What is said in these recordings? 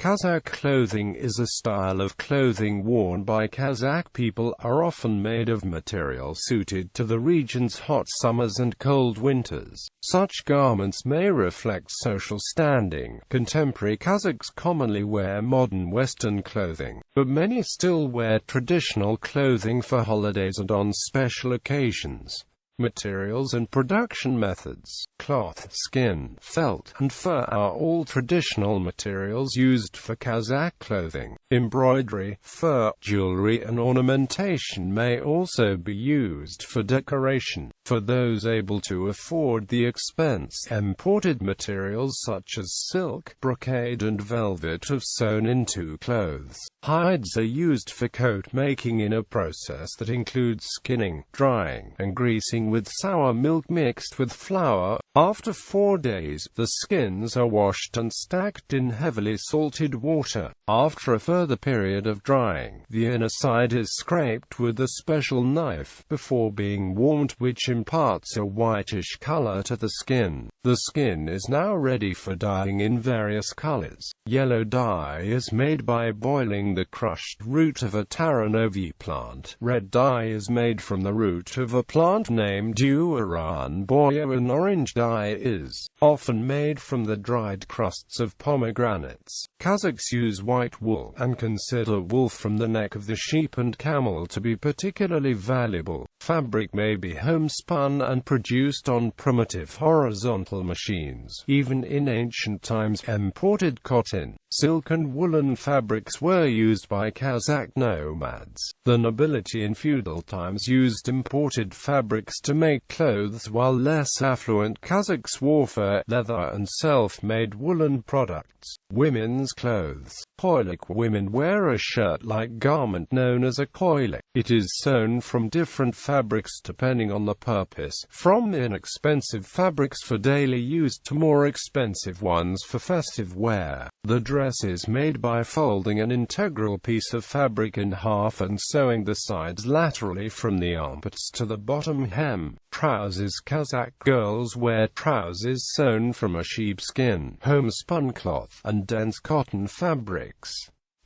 Kazakh clothing is a style of clothing worn by Kazakh people, are often made of material suited to the region's hot summers and cold winters. Such garments may reflect social standing. Contemporary Kazakhs commonly wear modern Western clothing, but many still wear traditional clothing for holidays and on special occasions. Materials and production methods. Cloth, skin, felt, and fur are all traditional materials used for Kazakh clothing. Embroidery, fur, jewelry and ornamentation may also be used for decoration. For those able to afford the expense, imported materials such as silk, brocade and velvet have sewn into clothes. Hides are used for coat making in a process that includes skinning, drying, and greasing with sour milk mixed with flour. After 4 days, the skins are washed and stacked in heavily salted water. After a further period of drying, the inner side is scraped with a special knife before being warmed, which imparts a whitish color to the skin. The skin is now ready for dyeing in various colors. Yellow dye is made by boiling the crushed root of a taranovi plant. Red dye is made from the root of a plant named Uranboya, and orange dye is often made from the dried crusts of pomegranates. Kazakhs use white wool, and consider wool from the neck of the sheep and camel to be particularly valuable. Fabric may be homespun and produced on primitive horizontal machines. Even in ancient times, imported cotton, silk and woolen fabrics were used by Kazakh nomads. The nobility in feudal times used imported fabrics to make clothes, while less affluent Kazakhs wore fur, leather and self-made woolen products. Women's clothes. Koilik women wear a shirt-like garment known as a koilik. It is sewn from different fabrics depending on the purpose, from inexpensive fabrics for daily use to more expensive ones for festive wear. The dress is made by folding an integral piece of fabric in half and sewing the sides laterally from the armpits to the bottom hem. Trousers. Kazakh girls wear trousers sewn from a sheepskin, homespun cloth, and dense cotton fabrics.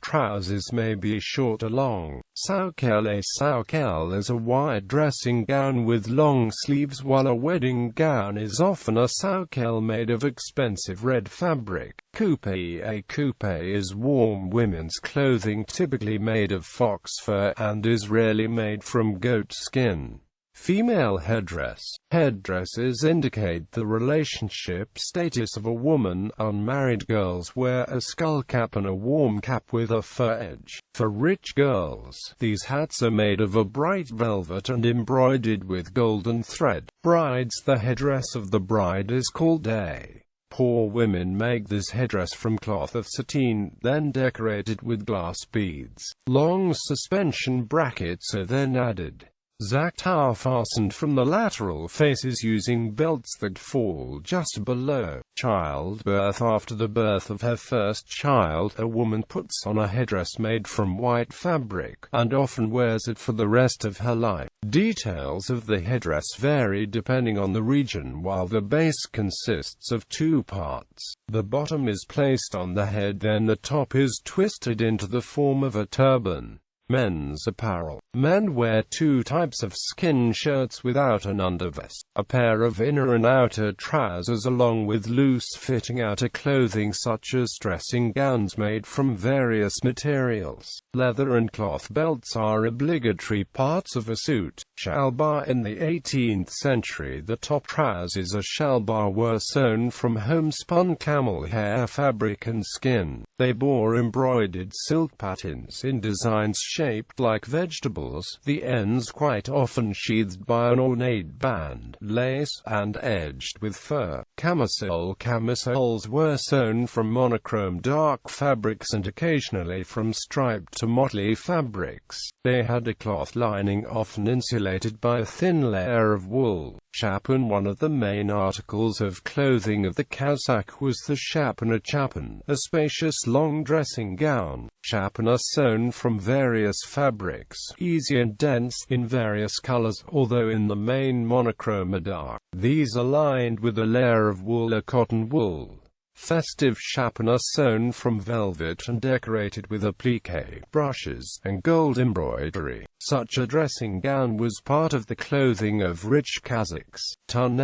Trousers may be short or long. Saukel. A saukel is a wide dressing gown with long sleeves, while a wedding gown is often a saukel made of expensive red fabric. Coupe. A coupe is warm women's clothing typically made of fox fur, and is rarely made from goat skin. Female headdress. Headdresses indicate the relationship status of a woman. Unmarried girls wear a skull cap and a warm cap with a fur edge. For rich girls, these hats are made of a bright velvet and embroidered with golden thread. Brides. The headdress of the bride is called a. Poor women make this headdress from cloth of sateen, then decorated with glass beads. Long suspension brackets are then added. Zacht are fastened from the lateral faces using belts that fall just below. Childbirth. After the birth of her first child, a woman puts on a headdress made from white fabric, and often wears it for the rest of her life. Details of the headdress vary depending on the region, while the base consists of 2 parts. The bottom is placed on the head, then the top is twisted into the form of a turban. Men's apparel. Men wear 2 types of skin shirts without an undervest, a pair of inner and outer trousers along with loose-fitting outer clothing such as dressing gowns made from various materials. Leather and cloth belts are obligatory parts of a suit. Shalbar. In the 18th century, the top trousers of shalbar were sewn from homespun camel hair fabric and skin. They bore embroidered silk patterns in designs shaped like vegetables, the ends quite often sheathed by an ornate band, lace, and edged with fur. Camisole. Camisoles were sewn from monochrome dark fabrics and occasionally from striped to motley fabrics. They had a cloth lining often insulated by a thin layer of wool. Chapin. One of the main articles of clothing of the Kazakh was the chapin, a spacious long dressing gown. Chapin are sewn from various fabrics, easy and dense, in various colors, although in the main monochrome are dark. These are lined with a layer of wool or cotton wool. Festive shapan are sewn from velvet and decorated with applique, brushes, and gold embroidery. Such a dressing gown was part of the clothing of rich Kazakhs. Tun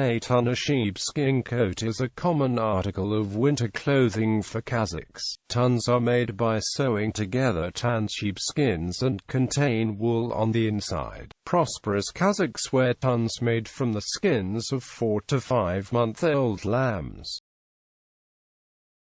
sheepskin coat is a common article of winter clothing for Kazakhs. Tuns are made by sewing together tan sheepskins and contain wool on the inside. Prosperous Kazakhs wear tuns made from the skins of 4 to 5 month-old lambs.